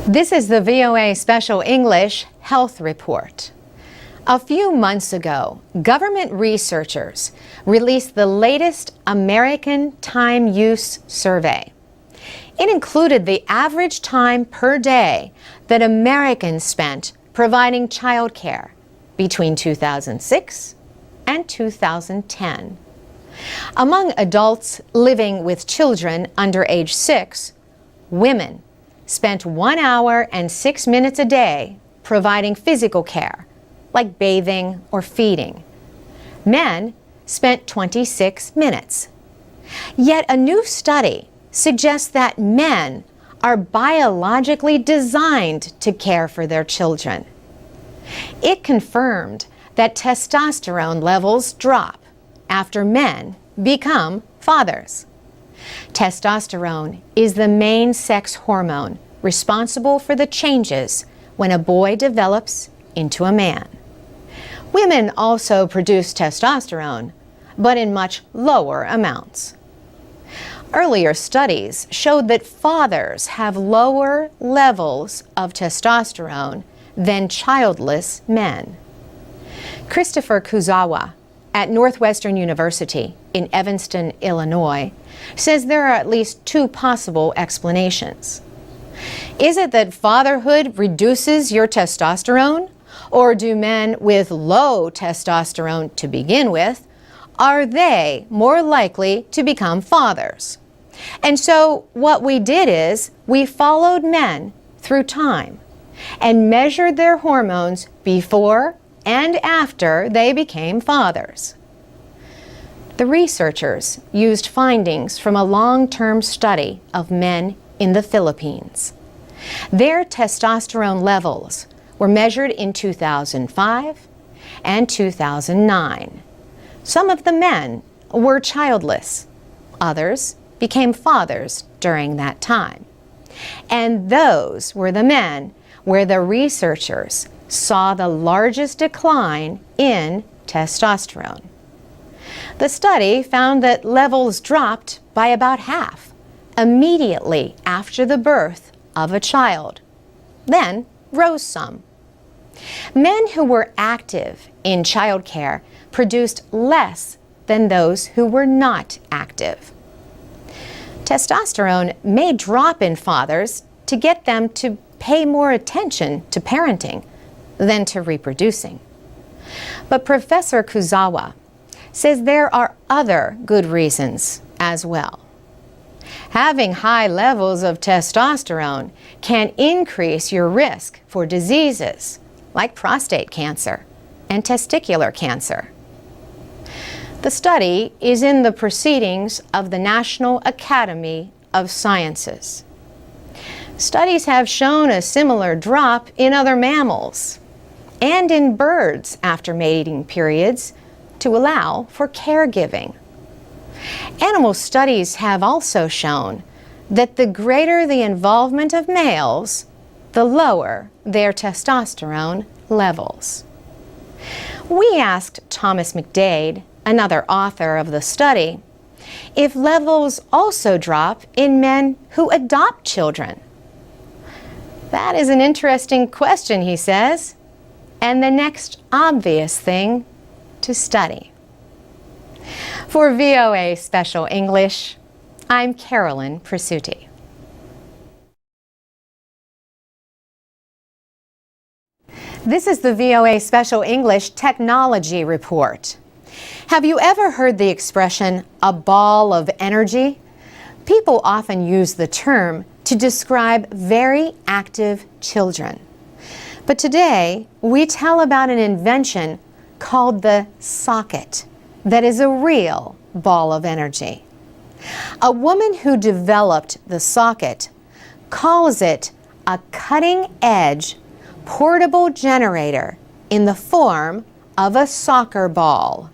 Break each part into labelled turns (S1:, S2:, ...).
S1: This is the VOA Special English Health Report. A few months ago, government researchers released the latest American Time Use Survey. It included the average time per day that Americans spent providing child care between 2006 and 2010. Among adults living with children under age 6, women spent 1 hour and 6 minutes a day providing physical care, like bathing or feeding. Men spent 26 minutes. Yet a new study suggests that men are biologically designed to care for their children. It confirmed that testosterone levels drop after men become fathers. Testosterone is the main sex hormone responsible for the changes when a boy develops into a man. Women also produce testosterone, but in much lower amounts. Earlier studies showed that fathers have lower levels of testosterone than childless men. Christopher Kuzawa at Northwestern University in Evanston, Illinois, says there are at least two possible explanations. Is it that fatherhood reduces your testosterone? Or do men with low testosterone to begin with, are they more likely to become fathers? And so what we did is we followed men through time and measured their hormones before and after they became fathers. The researchers used findings from a long-term study of men in the Philippines. Their testosterone levels were measured in 2005 and 2009. Some of the men were childless. Others became fathers during that time. And those were the men where the researchers saw the largest decline in testosterone. The study found that levels dropped by about half immediately after the birth of a child, then rose some. Men who were active in childcare produced less than those who were not active. Testosterone may drop in fathers to get them to pay more attention to parenting than to reproducing. But Professor Kuzawa says there are other good reasons as well. Having high levels of testosterone can increase your risk for diseases like prostate cancer and testicular cancer. The study is in the proceedings of the National Academy of Sciences. Studies have shown a similar drop in other mammals and in birds after mating periods to allow for caregiving. Animal studies have also shown that the greater the involvement of males, the lower their testosterone levels. We asked Thomas McDade, another author of the study, if levels also drop in men who adopt children. That is an interesting question, he says, and the next obvious thing to study. For VOA Special English, I'm Carolyn Presutti. This is the VOA Special English Technology Report. Have you ever heard the expression, a ball of energy? People often use the term to describe very active children. But today, we tell about an invention called the socket that is a real ball of energy. A woman who developed the socket calls it a cutting-edge portable generator in the form of a soccer ball.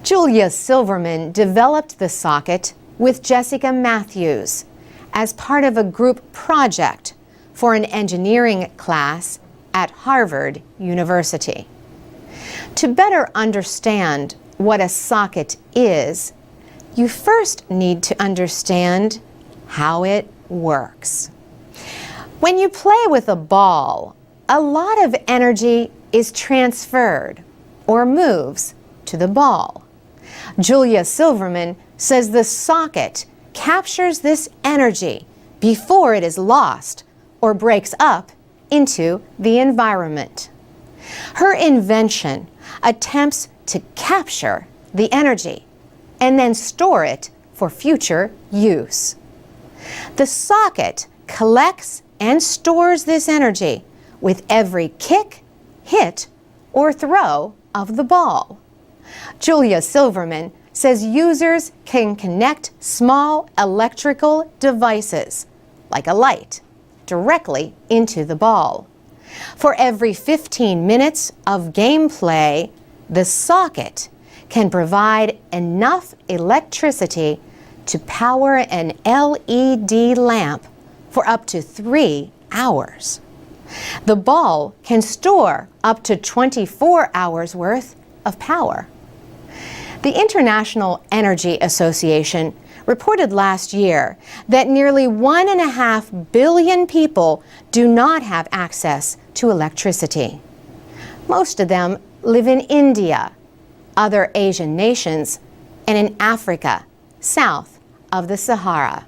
S1: Julia Silverman developed the socket with Jessica Matthews as part of a group project for an engineering class at Harvard University. To better understand what a socket is, you first need to understand how it works. When you play with a ball, a lot of energy is transferred or moves to the ball. Julia Silverman says the socket captures this energy before it is lost or breaks up into the environment. Her invention attempts to capture the energy and then store it for future use. The socket collects and stores this energy with every kick, hit, or throw of the ball. Julia Silverman says users can connect small electrical devices, like a light, directly into the ball. For every 15 minutes of gameplay, the socket can provide enough electricity to power an LED lamp for up to 3 hours. The ball can store up to 24 hours worth of power. The International Energy Association reported last year that nearly 1.5 billion people do not have access to electricity. Most of them live in India, other Asian nations, and in Africa, south of the Sahara.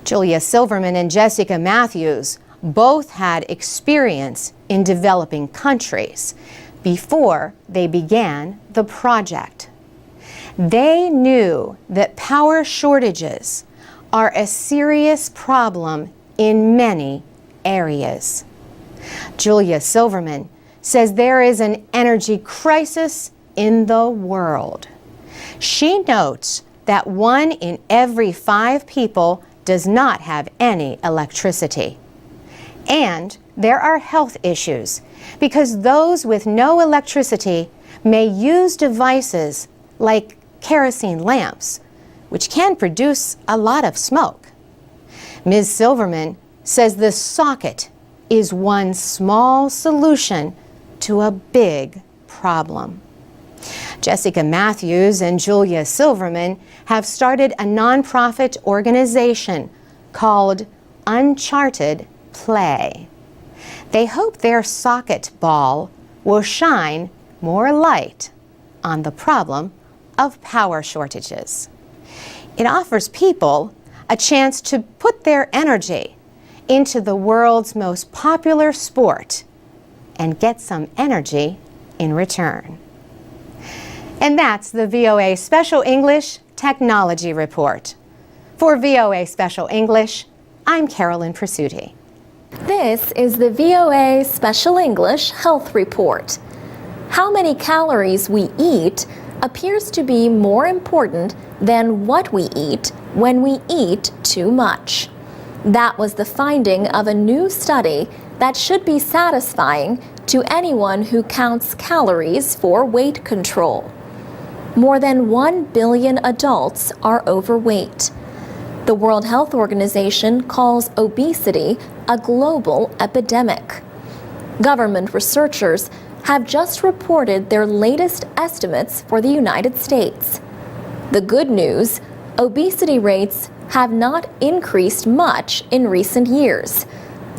S1: Julia Silverman and Jessica Matthews both had experience in developing countries before they began the project. They knew that power shortages are a serious problem in many areas. Julia Silverman says there is an energy crisis in the world. She notes that 1 in every 5 people does not have any electricity. And there are health issues because those with no electricity may use devices like kerosene lamps, which can produce a lot of smoke. Ms. Silverman says the socket is one small solution to a big problem. Jessica Matthews and Julia Silverman have started a nonprofit organization called Uncharted Play. They hope their socket ball will shine more light on the problem of power shortages. It offers people a chance to put their energy into the world's most popular sport and get some energy in return. And that's the VOA Special English Technology Report. For VOA Special English, I'm Carolyn Presutti.
S2: This is the VOA Special English Health Report. How many calories we eat appears to be more important than what we eat when we eat too much. That was the finding of a new study that should be satisfying to anyone who counts calories for weight control. More than 1 billion adults are overweight. The World Health Organization calls obesity a global epidemic. Government researchers have just reported their latest estimates for the United States. The good news, obesity rates have not increased much in recent years.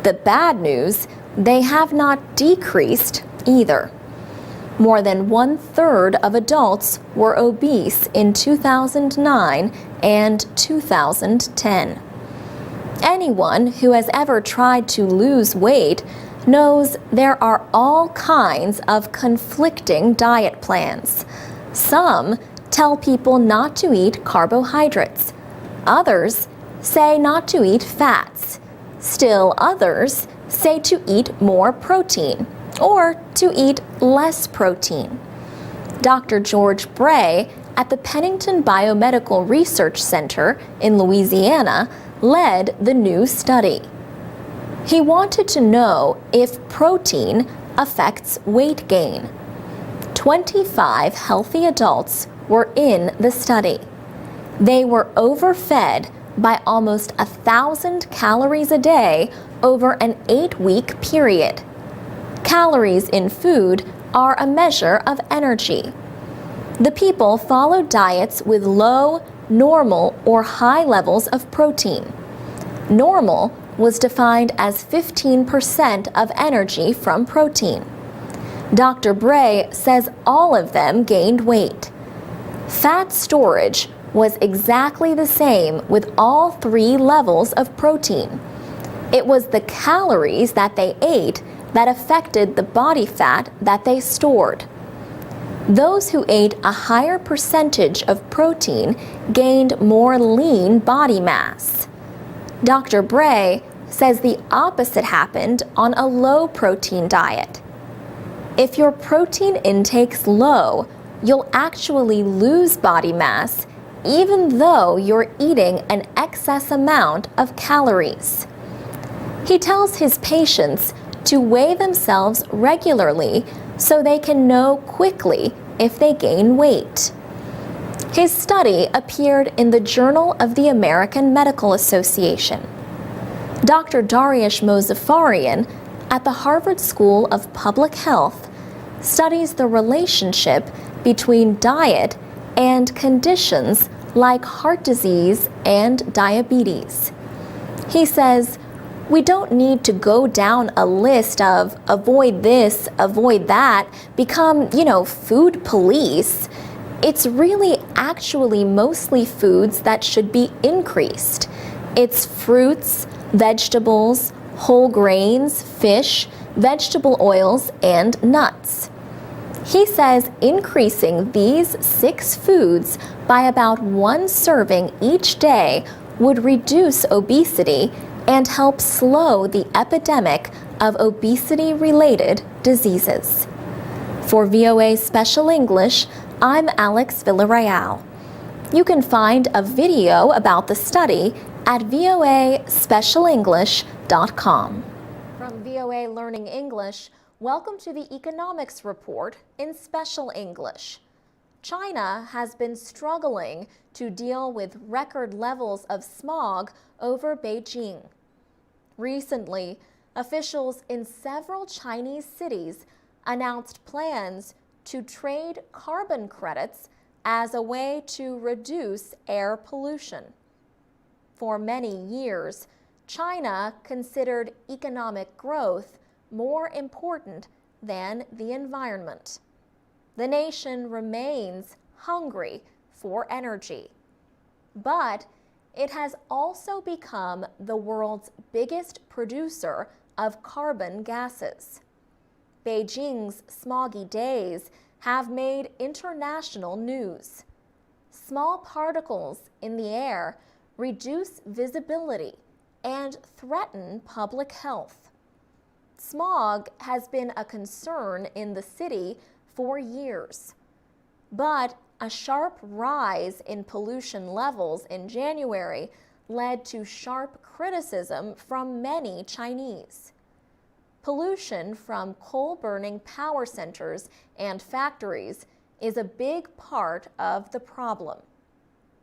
S2: The bad news, they have not decreased either. More than 1/3 of adults were obese in 2009 and 2010. Anyone who has ever tried to lose weight knows there are all kinds of conflicting diet plans. Some tell people not to eat carbohydrates. Others say not to eat fats. Still others say to eat more protein or to eat less protein. Dr. George Bray at the Pennington Biomedical Research Center in Louisiana led the new study. He wanted to know if protein affects weight gain. 25 healthy adults were in the study. They were overfed by almost 1,000 calories a day over an 8-week period. Calories in food are a measure of energy. The people followed diets with low, normal, or high levels of protein. Normal was defined as 15% of energy from protein. Dr. Bray says all of them gained weight. Fat storage was exactly the same with all 3 levels of protein. It was the calories that they ate that affected the body fat that they stored. Those who ate a higher percentage of protein gained more lean body mass. Dr. Bray says the opposite happened on a low-protein diet. If your protein intake's low, you'll actually lose body mass even though you're eating an excess amount of calories. He tells his patients to weigh themselves regularly so they can know quickly if they gain weight. His study appeared in the Journal of the American Medical Association. Dr. Dariush Mozaffarian at the Harvard School of Public Health studies the relationship between diet and conditions like heart disease and diabetes. He says, we don't need to go down a list of avoid this, avoid that, become, food police. It's really actually mostly foods that should be increased. It's fruits, vegetables, whole grains, fish, vegetable oils, and nuts. He says increasing these 6 foods by about 1 serving each day would reduce obesity and help slow the epidemic of obesity-related diseases. For VOA Special English, I'm Alex Villarreal. You can find a video about the study at voaspecialenglish.com. From VOA Learning English, welcome to the Economics Report in Special English. China has been struggling to deal with record levels of smog over Beijing. Recently, officials in several Chinese cities announced plans to trade carbon credits as a way to reduce air pollution. For many years, China considered economic growth more important than the environment. The nation remains hungry for energy, but it has also become the world's biggest producer of carbon gases. Beijing's smoggy days have made international news. Small particles in the air reduce visibility and threaten public health. Smog has been a concern in the city for years, but a sharp rise in pollution levels in January led to sharp criticism from many Chinese. Pollution from coal-burning power centers and factories is a big part of the problem.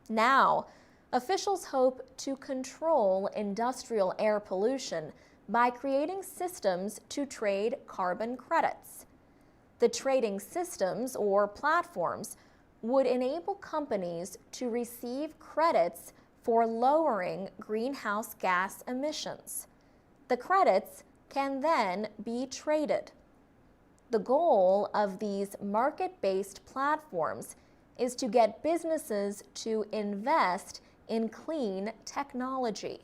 S2: Now, officials hope to control industrial air pollution by creating systems to trade carbon credits. The trading systems, or platforms, would enable companies to receive credits for lowering greenhouse gas emissions. The credits can then be traded. The goal of these market-based platforms is to get businesses to invest in clean technology.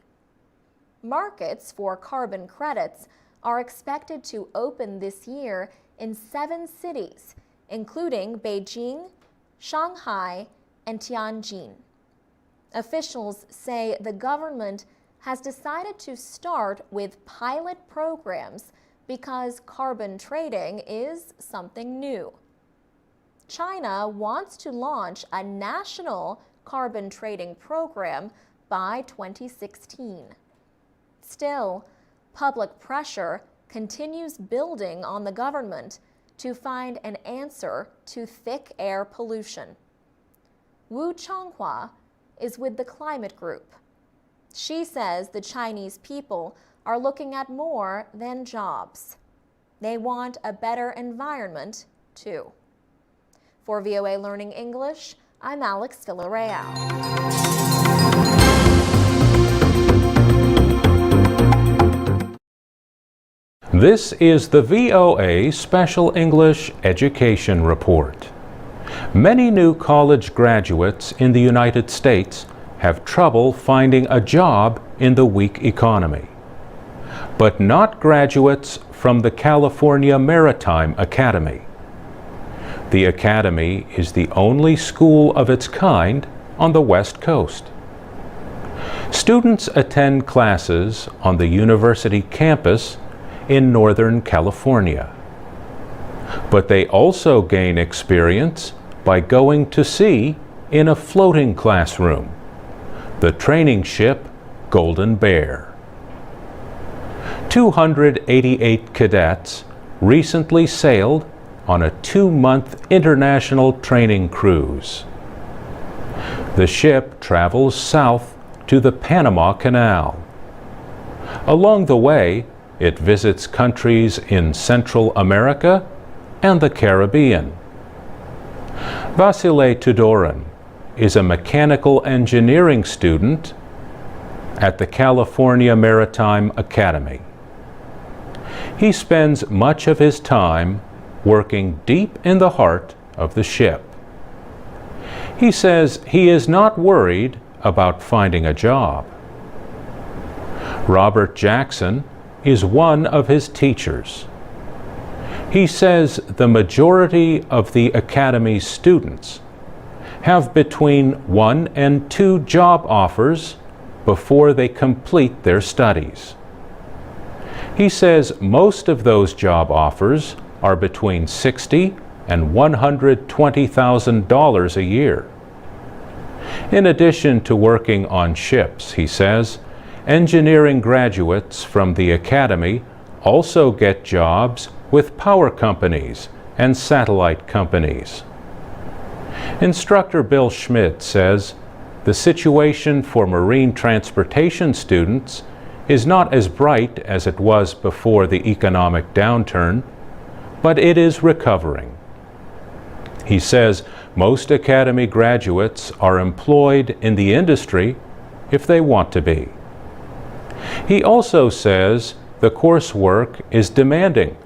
S2: Markets for carbon credits are expected to open this year in 7 cities, including Beijing, Shanghai, and Tianjin. Officials say the government has decided to start with pilot programs because carbon trading is something new. China wants to launch a national carbon trading program by 2016. Still, public pressure continues building on the government to find an answer to thick air pollution. Wu Changhua is with the Climate Group. She says the Chinese people are looking at more than jobs. They want a better environment, too. For VOA Learning English, I'm Alex Villarreal.
S3: This is the VOA Special English Education Report. Many new college graduates in the United States have trouble finding a job in the weak economy. But not graduates from the California Maritime Academy. The Academy is the only school of its kind on the West Coast. Students attend classes on the university campus in Northern California. But they also gain experience by going to sea in a floating classroom, the training ship Golden Bear. 288 cadets recently sailed on a 2-month international training cruise. The ship travels south to the Panama Canal. Along the way, it visits countries in Central America and the Caribbean. Vasile Tudoran is a mechanical engineering student at the California Maritime Academy. He spends much of his time working deep in the heart of the ship. He says he is not worried about finding a job. Robert Jackson is one of his teachers. He says the majority of the Academy's students have between 1 and 2 job offers before they complete their studies. He says most of those job offers are between $60,000 and $120,000 a year. In addition to working on ships, he says, engineering graduates from the Academy also get jobs with power companies and satellite companies. Instructor Bill Schmidt says the situation for marine transportation students is not as bright as it was before the economic downturn, but it is recovering. He says most Academy graduates are employed in the industry if they want to be. He also says the coursework is demanding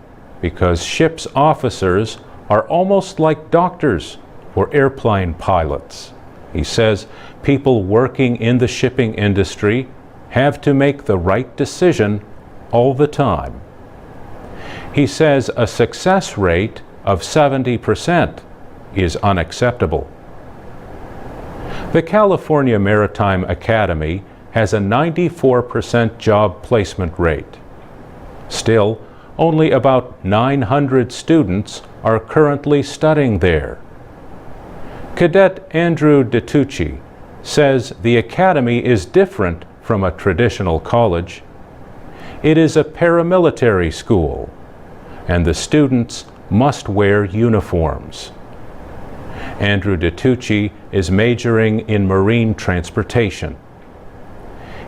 S3: because ship's officers are almost like doctors or airplane pilots. He says people working in the shipping industry have to make the right decision all the time. He says a success rate of 70% is unacceptable. The California Maritime Academy has a 94% job placement rate. Still, only about 900 students are currently studying there. Cadet Andrew DeTucci says the Academy is different from a traditional college. It is a paramilitary school, and the students must wear uniforms. Andrew DeTucci is majoring in marine transportation.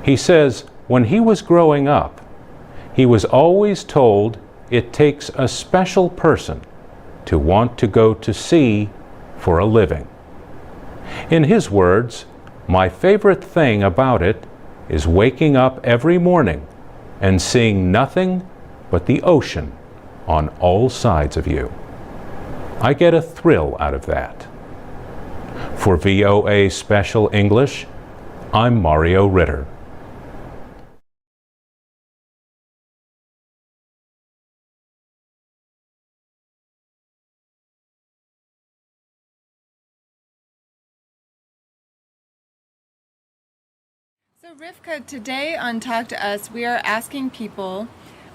S3: He says when he was growing up, he was always told it takes a special person to want to go to sea for a living. In his words, my favorite thing about it is waking up every morning and seeing nothing but the ocean on all sides of you. I get a thrill out of that. For VOA Special English, I'm Mario Ritter.
S4: So Rivka, today on Talk to Us, we are asking people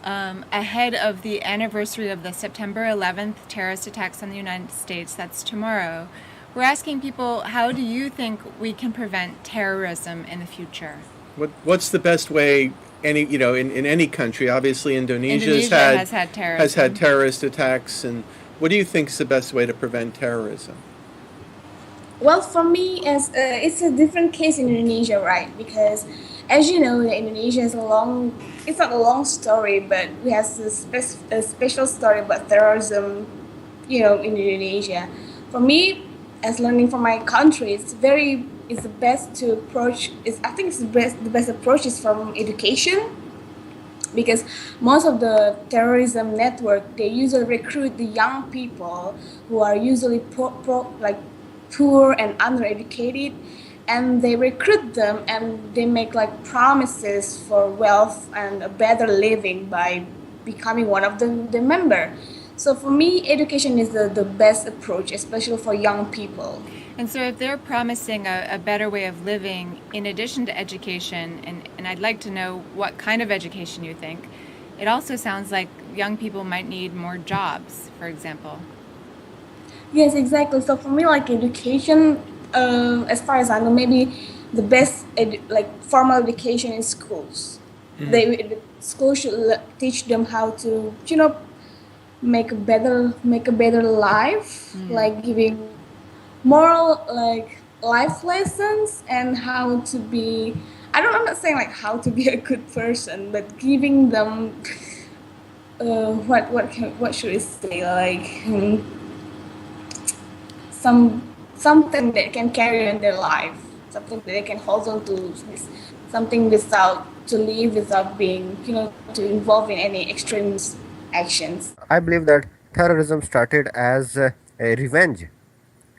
S4: ahead of the anniversary of the September 11th terrorist attacks on the United States, that's tomorrow, we're asking people, how do you think we can prevent terrorism in the future?
S5: What's the best way? In any country, obviously Indonesia
S4: has had terrorism.
S5: Has had terrorist attacks, and what do you think is the best way to prevent terrorism?
S6: Well, for me, it's a different case in Indonesia, right? Because, as you know, Indonesia is it's not a long story, but we have a special story about terrorism, in Indonesia. For me, as learning from my country, it's the best to approach. I think the best approach is from education, because most of the terrorism network, they usually recruit the young people who are usually poor and undereducated, and they recruit them and they make like promises for wealth and a better living by becoming one of the member. So for me, education is the best approach, especially for young people.
S4: And so if they're promising a better way of living in addition to education, and I'd like to know what kind of education you think, it also sounds like young people might need more jobs, for example.
S6: Yes, exactly. So for me, like education, as far as I know, maybe the best like formal education in schools. The school should teach them how to, make a better life, like giving moral like life lessons and how to be. I'm not saying like how to be a good person, but giving them what should I say, like something that can carry on their life, something that they can hold on to, something without to live without being, to involve in any extreme actions.
S7: I believe that terrorism started as a revenge,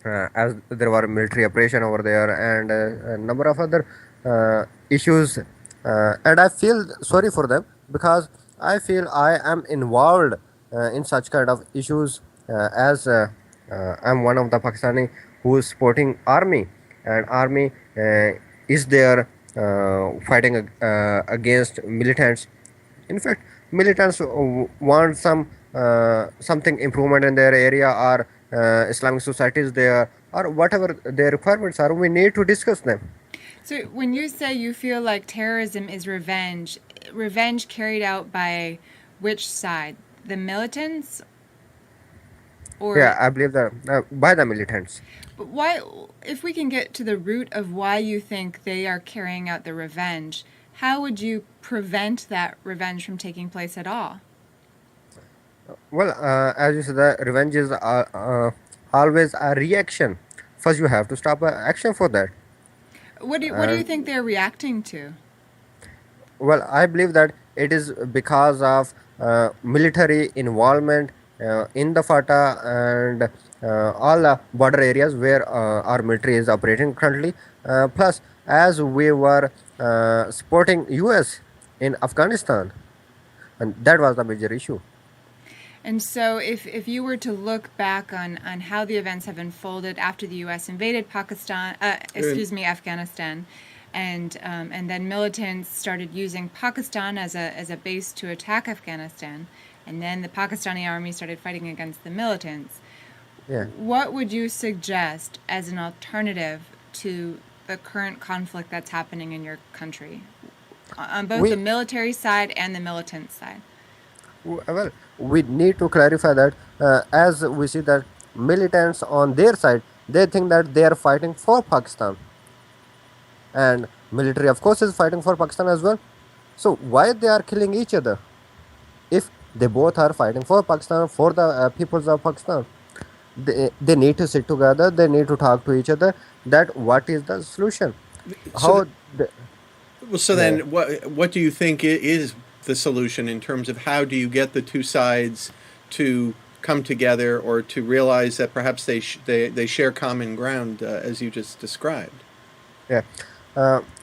S7: as there were military operation over there and a number of other issues, and I feel sorry for them because I feel I am involved in such kind of issues, as I'm one of the Pakistani who is supporting army, and army is there fighting against militants. In fact, militants want something improvement in their area, or Islamic societies there, or whatever their requirements are. We need to discuss them.
S4: So when you say you feel like terrorism is revenge carried out by which side? The militants? Or
S7: Yeah, I believe that by the militants.
S4: but why, if we can get to the root of why you think they are carrying out the revenge, how would you prevent that revenge from taking place at all?
S7: Well, as you said, the revenge is always a reaction. First, you have to stop action for that.
S4: What do you think they're reacting to?
S7: Well, I believe that it is because of military involvement in the FATA and all the border areas where our military is operating currently. Plus, as we were supporting US in Afghanistan, and that was the major issue.
S4: And so if you were to look back on how the events have unfolded after the U.S. invaded Afghanistan, and then militants started using Pakistan as a base to attack Afghanistan, and then the Pakistani army started fighting against the militants,
S7: Yeah.
S4: what would you suggest as an alternative to the current conflict that's happening in your country, on both
S7: We
S4: the military side and the militant side?
S7: Well, we need to clarify that, as we see that militants on their side, they think that they are fighting for Pakistan, and military, of course, is fighting for Pakistan as well. So why they are killing each other if they both are fighting for Pakistan, for the peoples of Pakistan? They need to sit together. They need to talk to each other. That what is the solution?
S5: So,
S7: How? The,
S5: well, so
S7: yeah.
S5: then, what do you think is the solution in terms of how do you get the two sides to come together, or to realize that perhaps they share common ground, as you just described?
S7: Yeah.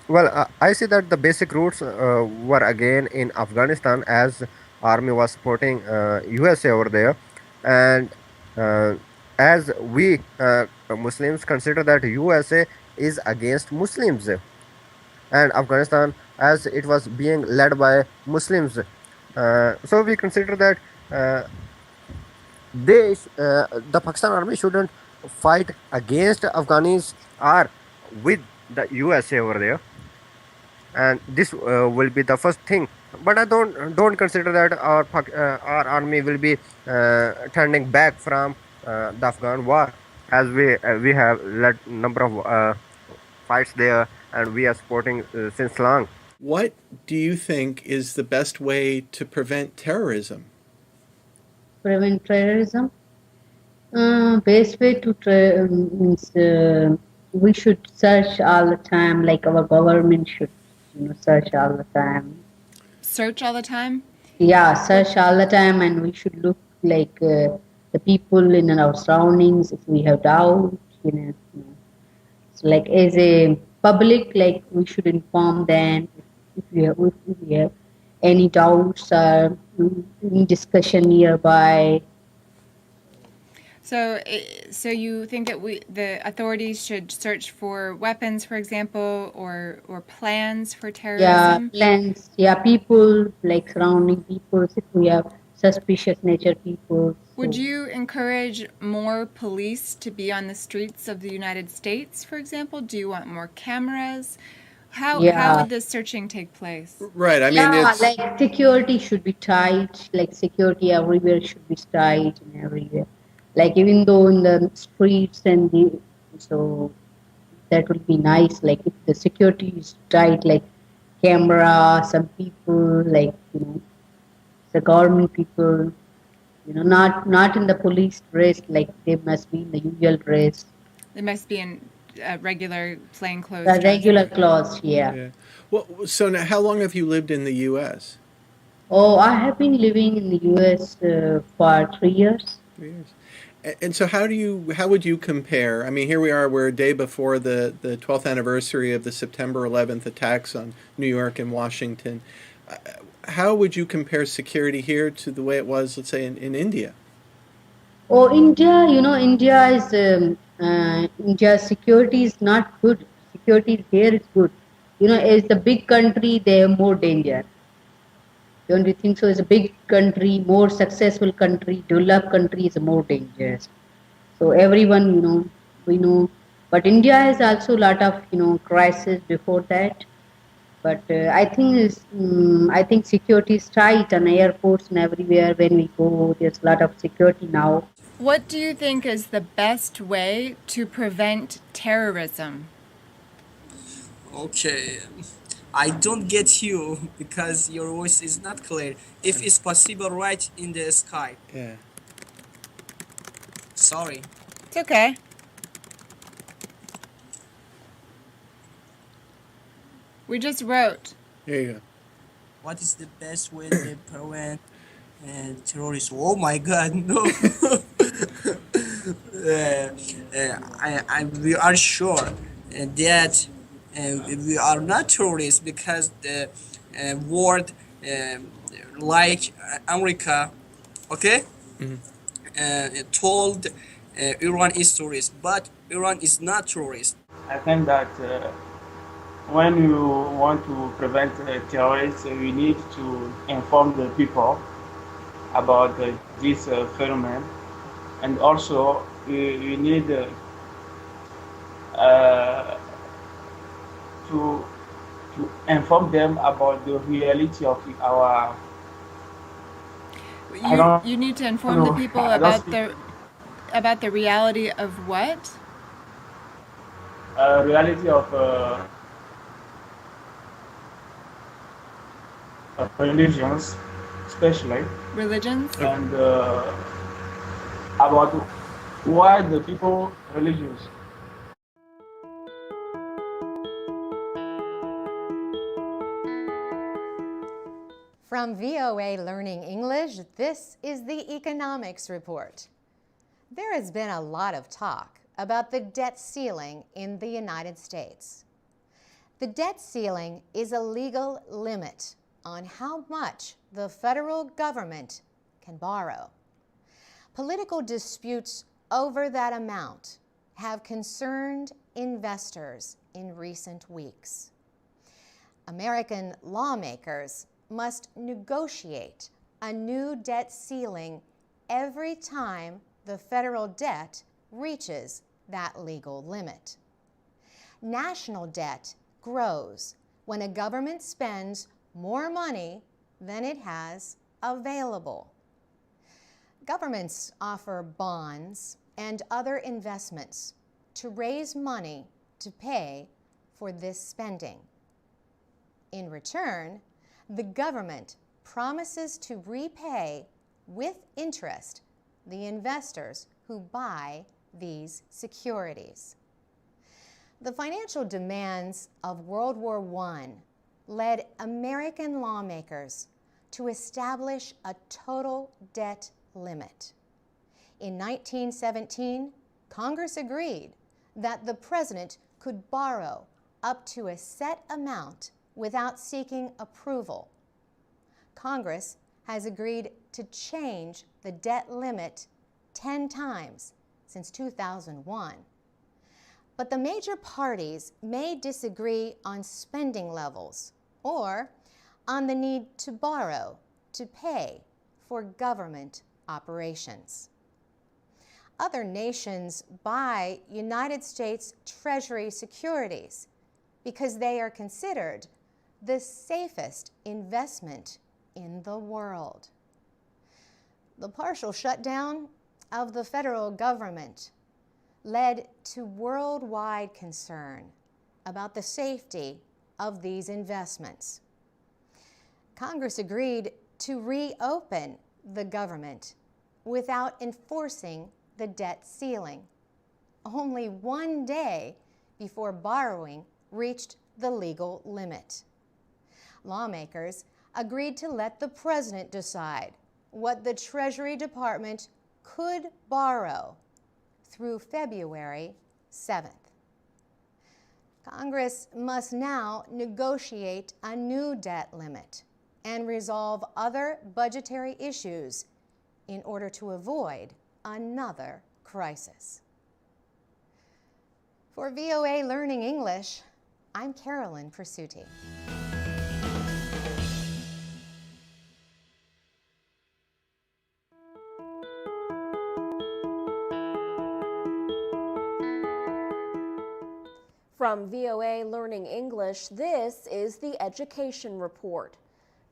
S7: Well, I see that the basic roots were again in Afghanistan, as army was supporting USA over there, and uh, as we Muslims consider that USA is against Muslims, and Afghanistan as it was being led by Muslims. So we consider that uh, the Pakistan army shouldn't fight against Afghanis or with the USA over there, and this will be the first thing. But I don't consider that our army will be turning back from the Afghan war, as we have led number of fights there, and we are supporting since long.
S5: What do you think is the best way to prevent terrorism?
S8: Prevent terrorism. Best way to means we should search all the time, like our government should, search all the time.
S4: search all the time?
S8: Yeah, search all the time, and we should look like the people in our surroundings. If we have doubt, so like as a public, like we should inform them if we have any doubts or any discussion nearby.
S4: So you think that the authorities should search for weapons, for example, or plans for
S8: Yeah,
S4: terrorism?
S8: plans. Yeah, people like surrounding people. If we have suspicious nature people,
S4: Would
S8: so
S4: you encourage more police to be on the streets of the United States, for example? Do you want more cameras? How
S8: yeah,
S4: would this searching take place?
S5: Right. I mean,
S8: yeah.
S5: it's
S8: Like security should be tight. Like security everywhere should be tight and everywhere. Like even though in the streets and the so that would be nice. Like if the security is tight, like camera, some people like the government people. Not in the police dress. Like they must be in the usual dress,
S4: They must be in regular plainclothes
S8: the
S4: dress.
S8: regular clothes. Yeah.
S5: yeah. Well, so now, how long have you lived in the U.S.?
S8: Oh, I have been living in the U.S. For 3 years.
S5: 3 years. And so how would you compare? I mean, here we are, we're a day before the 12th anniversary of the September 11th attacks on New York and Washington. Uh, How would you compare security here to the way it was, let's say, in India?
S8: Oh, India, India's security is not good. Security here is good. As the big country, they have more danger. Don't you think so? As a big country, more successful country, developed country is more dangerous. So everyone, we know. But India has also a lot of, crisis before that. But I think security is tight on airports and everywhere when we go. There's a lot of security now.
S4: What do you think is the best way to prevent terrorism?
S9: Okay, I don't get you because your voice is not clear. If it's possible, right in the sky.
S5: Yeah.
S9: Sorry.
S4: It's okay. We just wrote.
S5: There you go.
S9: What is the best way to prevent terrorism? Oh my God, no. We are sure that we are not terrorists because the world like America, okay, told Iran is terrorist, but Iran is not terrorist.
S10: I think that when you want to prevent terrorists, you need to inform the people about this phenomenon, and also you need to inform them about the reality of our. I don't
S4: You need to inform the
S10: know.
S4: people
S10: I don't
S4: about the reality of what?
S10: reality of religions, especially,
S4: Religions?
S10: and about why the people religious.
S1: From VOA Learning English, this is the Economics Report. There has been a lot of talk about the debt ceiling in the United States. The debt ceiling is a legal limit on how much the federal government can borrow. Political disputes over that amount have concerned investors in recent weeks. American lawmakers must negotiate a new debt ceiling every time the federal debt reaches that legal limit. National debt grows when a government spends more money than it has available. Governments offer bonds and other investments to raise money to pay for this spending. In return, the government promises to repay with interest the investors who buy these securities. The financial demands of World War I led American lawmakers to establish a total debt limit. In 1917, Congress agreed that the president could borrow up to a set amount without seeking approval. Congress has agreed to change the debt limit 10 times since 2001. But the major parties may disagree on spending levels or on the need to borrow to pay for government operations. Other nations buy United States Treasury securities because they are considered the safest investment in the world. The partial shutdown of the federal government led to worldwide concern about the safety of these investments. Congress agreed to reopen the government without enforcing the debt ceiling, only one day before borrowing reached the legal limit. Lawmakers agreed to let the president decide what the Treasury Department could borrow through February 7th. Congress must now negotiate a new debt limit and resolve other budgetary issues in order to avoid another crisis. For VOA Learning English, I'm Carolyn Persutti.
S2: From VOA Learning English, this is the Education Report.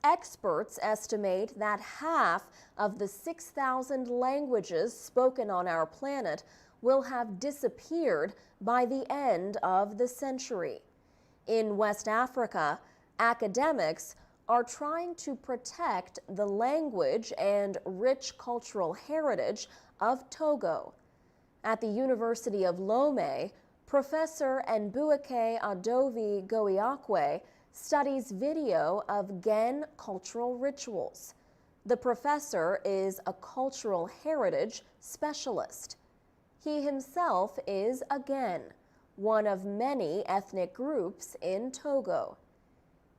S2: Experts estimate that half of the 6,000 languages spoken on our planet will have disappeared by the end of the century. In West Africa, academics are trying to protect the language and rich cultural heritage of Togo. At the University of Lomé, Professor Nbuike Adovi Goiakwe studies video of Gen cultural rituals. The professor is a cultural heritage specialist. He himself is a Gen, one of many ethnic groups in Togo.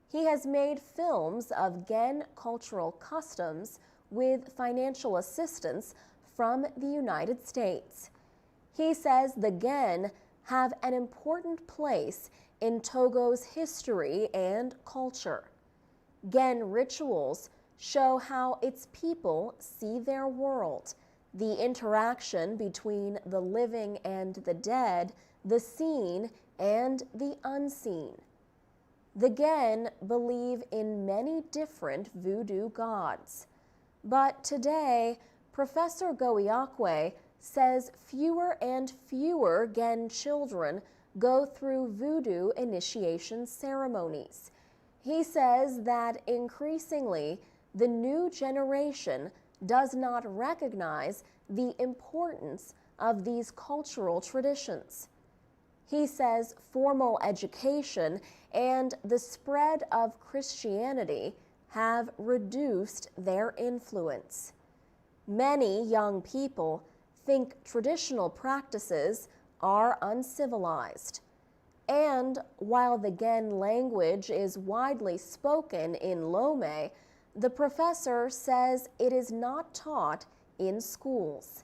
S2: He has made films of Gen cultural customs with financial assistance from the United States. He says the Gen have an important place in Togo's history and culture. Gen rituals show how its people see their world, the interaction between the living and the dead, the seen and the unseen. The Gen believe in many different voodoo gods. But today, Professor Goiakwe says fewer and fewer Gen children go through voodoo initiation ceremonies. He says that increasingly, the new generation does not recognize the importance of these cultural traditions. He says formal education and the spread of Christianity have reduced their influence. Many young people think traditional practices are uncivilized. And while the Gen language is widely spoken in Lomé, the professor says it is not taught in schools.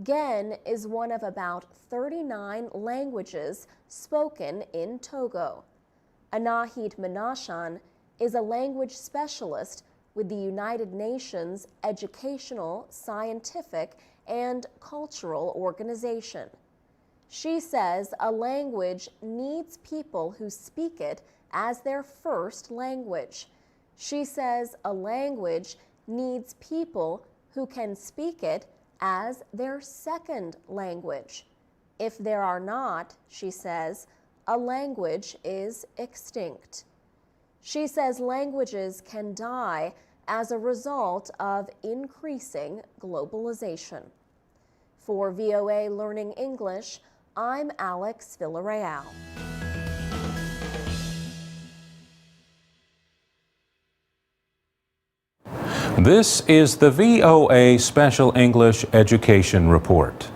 S2: Gen is one of about 39 languages spoken in Togo. Anahit Menashan is a language specialist with the United Nations Educational, Scientific, and Cultural Organization. She says a language needs people who speak it as their first language. She says a language needs people who can speak it as their second language. If there are not, she says, a language is extinct. She says languages can die as a result of increasing globalization. For VOA Learning English, I'm Alex Villarreal.
S3: This is the VOA Special English Education Report.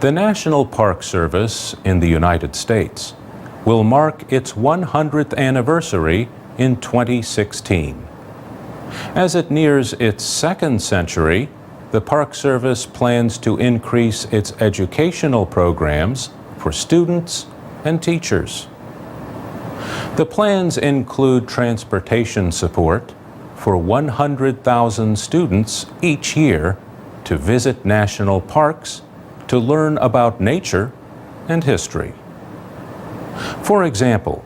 S3: The National Park Service in the United States will mark its 100th anniversary in 2016. As it nears its second century, the Park Service plans to increase its educational programs for students and teachers. The plans include transportation support for 100,000 students each year to visit national parks to learn about nature and history. For example,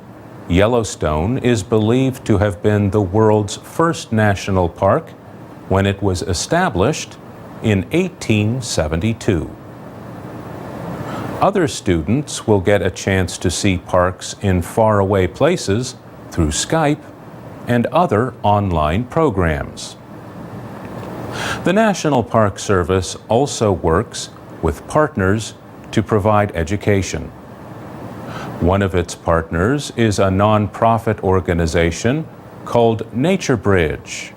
S3: Yellowstone is believed to have been the world's first national park when it was established in 1872. Other students will get a chance to see parks in faraway places through Skype and other online programs. The National Park Service also works with partners to provide education. One of its partners is a nonprofit organization called NatureBridge.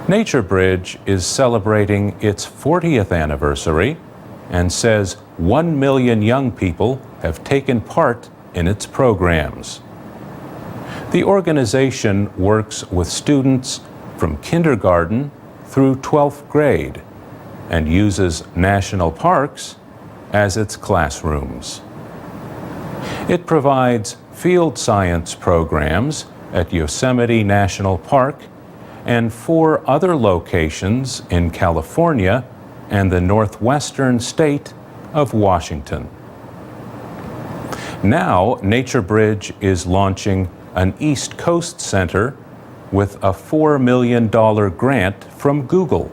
S3: NatureBridge is celebrating its 40th anniversary and says 1 million young people have taken part in its programs. The organization works with students from kindergarten through 12th grade and uses national parks as its classrooms. It provides field science programs at Yosemite National Park and 4 other locations in California and the northwestern state of Washington. Now, NatureBridge is launching an East Coast Center with a $4 million grant from Google.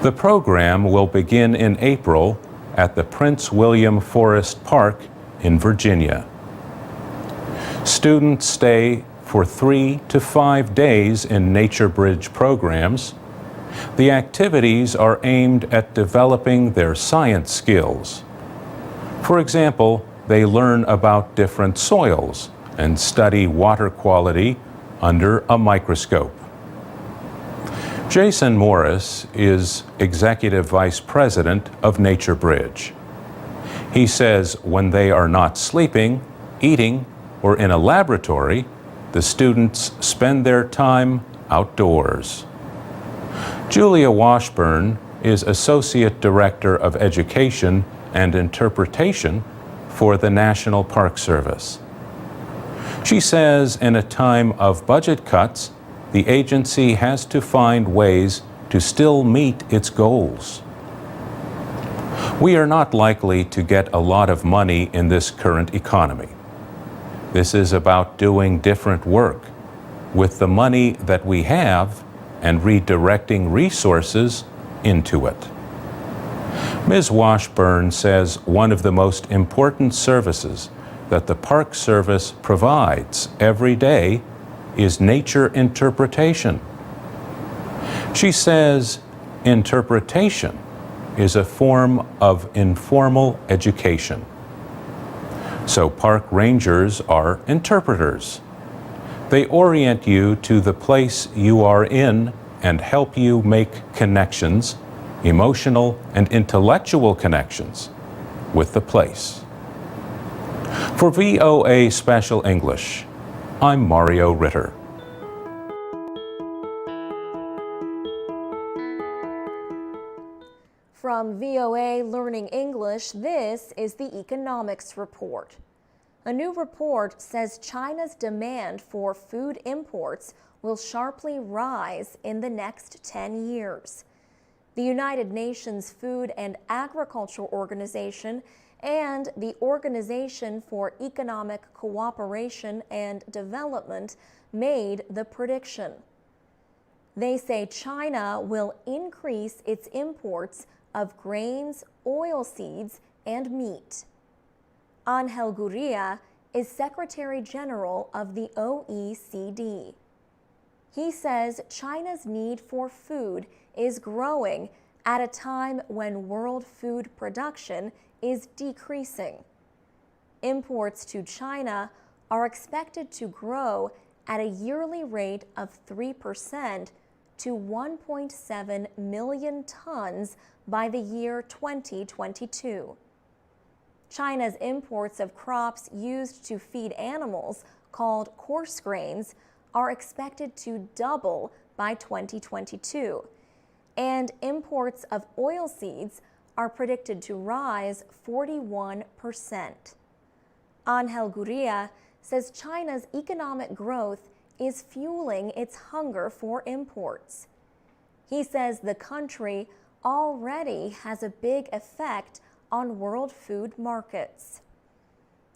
S3: The program will begin in April at the Prince William Forest Park in Virginia. Students stay for 3 to 5 days in NatureBridge programs. The activities are aimed at developing their science skills. For example, they learn about different soils and study water quality under a microscope. Jason Morris is Executive Vice President of NatureBridge. He says when they are not sleeping, eating, or in a laboratory, the students spend their time outdoors. Julia Washburn is Associate Director of Education and Interpretation for the National Park Service. She says in a time of budget cuts, the agency has to find ways to still meet its goals. We are not likely to get a lot of money in this current economy. This is about doing different work with the money that we have and redirecting resources into it. Ms. Washburn says one of the most important services that the Park Service provides every day is nature interpretation. She says interpretation is a form of informal education. So park rangers are interpreters. They orient you to the place you are in and help you make connections, emotional and intellectual connections, with the place. For VOA Special English, I'm Mario Ritter.
S2: From VOA Learning English, this is the Economics Report. A new report says China's demand for food imports will sharply rise in the next 10 years. The United Nations Food and Agriculture Organization and the Organization for Economic Cooperation and Development made the prediction. They say China will increase its imports of grains, oilseeds, and meat. Angel Gurria is Secretary General of the OECD. He says China's need for food is growing at a time when world food production is decreasing. Imports to China are expected to grow at a yearly rate of 3% to 1.7 million tons by the year 2022. China's imports of crops used to feed animals, called coarse grains, are expected to double by 2022, and imports of oilseeds are predicted to rise 41%. Angel Gurria says China's economic growth is fueling its hunger for imports. He says the country already has a big effect on world food markets.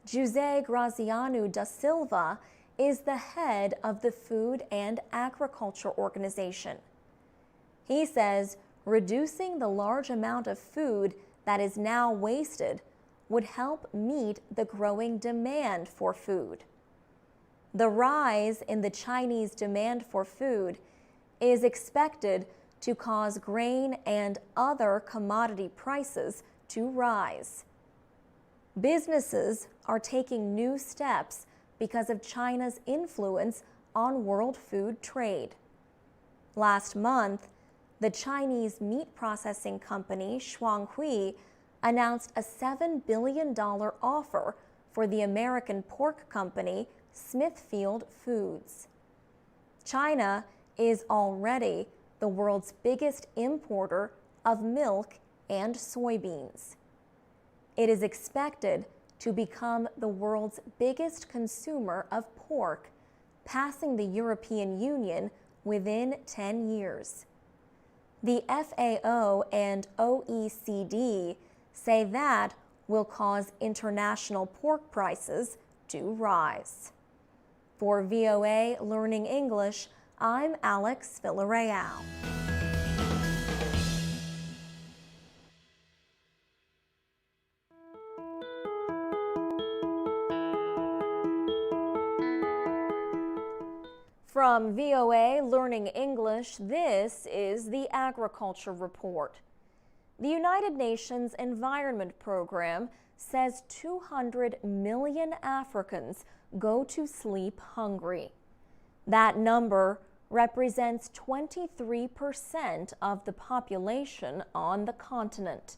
S2: José Graziano da Silva is the head of the Food and Agriculture Organization. He says reducing the large amount of food that is now wasted would help meet the growing demand for food. The rise in the Chinese demand for food is expected to cause grain and other commodity prices to rise. Businesses are taking new steps because of China's influence on world food trade. Last month, the Chinese meat processing company Shuanghui announced a $7 billion offer for the American pork company Smithfield Foods. China is already the world's biggest importer of milk and soybeans. It is expected to become the world's biggest consumer of pork, passing the European Union within 10 years. The FAO and OECD say that will cause international pork prices to rise. For VOA Learning English, I'm Alex Villarreal. From VOA Learning English, this is the Agriculture Report. The United Nations Environment Program says 200 million Africans go to sleep hungry. That number represents 23% of the population on the continent.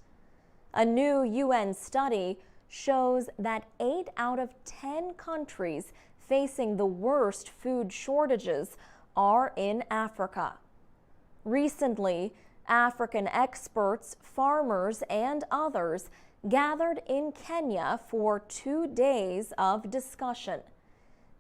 S2: A new UN study shows that 8 out of 10 countries facing the worst food shortages are in Africa. Recently, African experts, farmers, and others gathered in Kenya for 2 days of discussion.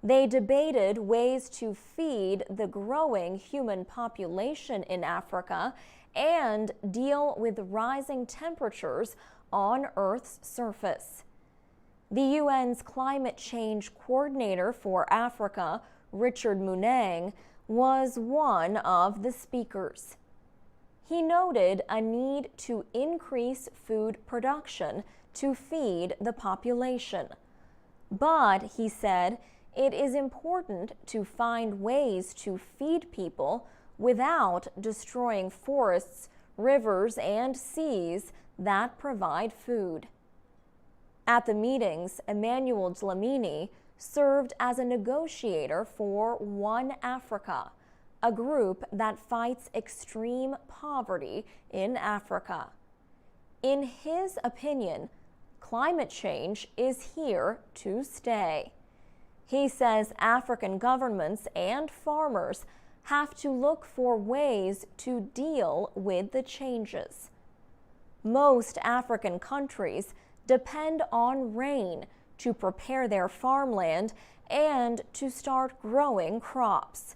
S2: They debated ways to feed the growing human population in Africa and deal with rising temperatures on Earth's surface. The UN's climate change coordinator for Africa, Richard Muneng, was one of the speakers. He noted a need to increase food production to feed the population. But, he said, it is important to find ways to feed people without destroying forests, rivers, and seas that provide food. At the meetings, Emmanuel Dlamini served as a negotiator for One Africa, a group that fights extreme poverty in Africa. In his opinion, climate change is here to stay. He says African governments and farmers have to look for ways to deal with the changes. Most African countries depend on rain to prepare their farmland and to start growing crops.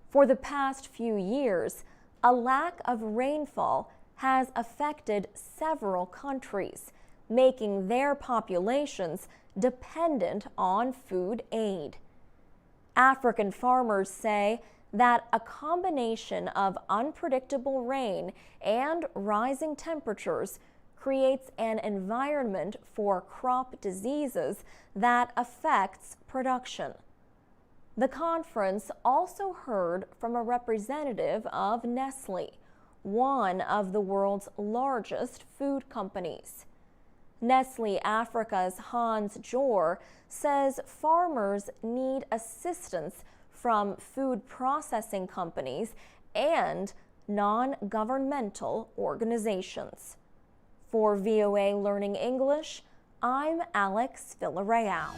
S2: For the past few years, a lack of rainfall has affected several countries, making their populations dependent on food aid. African farmers say that a combination of unpredictable rain and rising temperatures creates an environment for crop diseases that affects production. The conference also heard from a representative of Nestle, one of the world's largest food companies. Nestle Africa's Hans Jor says farmers need assistance from food processing companies and non-governmental organizations. For VOA Learning English, I'm Alex Villarreal.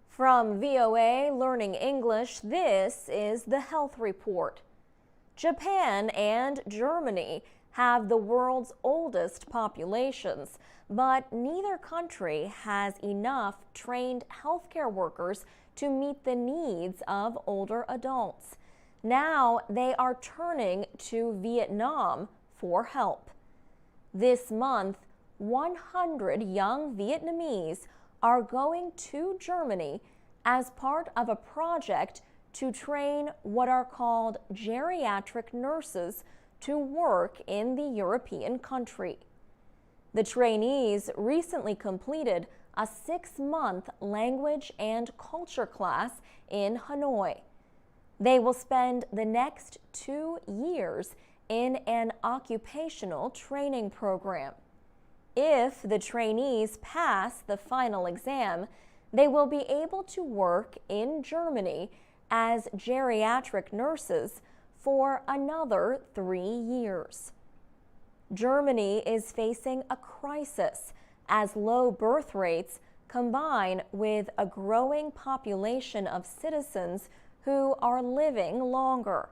S2: From VOA Learning English, this is the Health Report. Japan and Germany have the world's oldest populations, but neither country has enough trained healthcare workers to meet the needs of older adults. Now they are turning to Vietnam for help. This month, 100 young Vietnamese are going to Germany as part of a project to train what are called geriatric nurses to work in the European country. The trainees recently completed a 6-month language and culture class in Hanoi. They will spend the next 2 years in an occupational training program. If the trainees pass the final exam, they will be able to work in Germany as geriatric nurses for another 3 years. Germany is facing a crisis as low birth rates combine with a growing population of citizens who are living longer.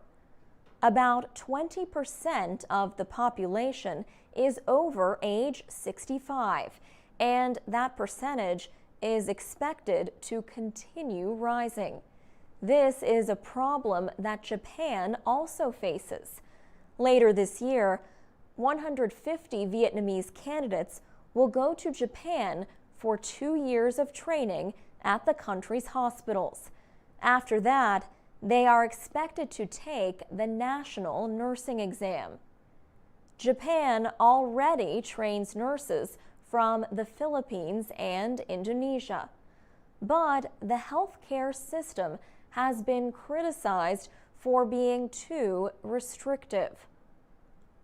S2: About 20% of the population is over age 65, and that percentage is expected to continue rising. This is a problem that Japan also faces. Later this year, 150 Vietnamese candidates will go to Japan for 2 years of training at the country's hospitals. After that, they are expected to take the national nursing exam. Japan already trains nurses from the Philippines and Indonesia, but the healthcare system has been criticized for being too restrictive.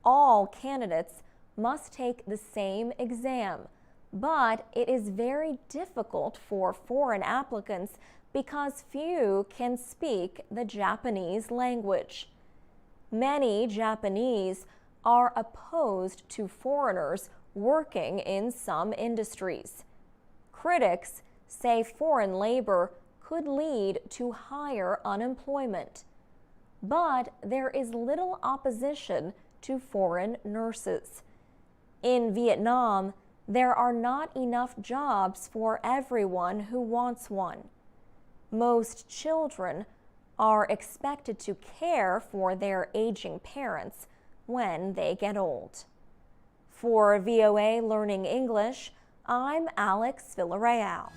S2: All candidates must take the same exam, but it is very difficult for foreign applicants because few can speak the Japanese language. Many Japanese are opposed to foreigners working in some industries. Critics say foreign labor could lead to higher unemployment. But there is little opposition to foreign nurses. In Vietnam, there are not enough jobs for everyone who wants one. Most children are expected to care for their aging parents when they get old. For VOA Learning English, I'm Alex Villarreal.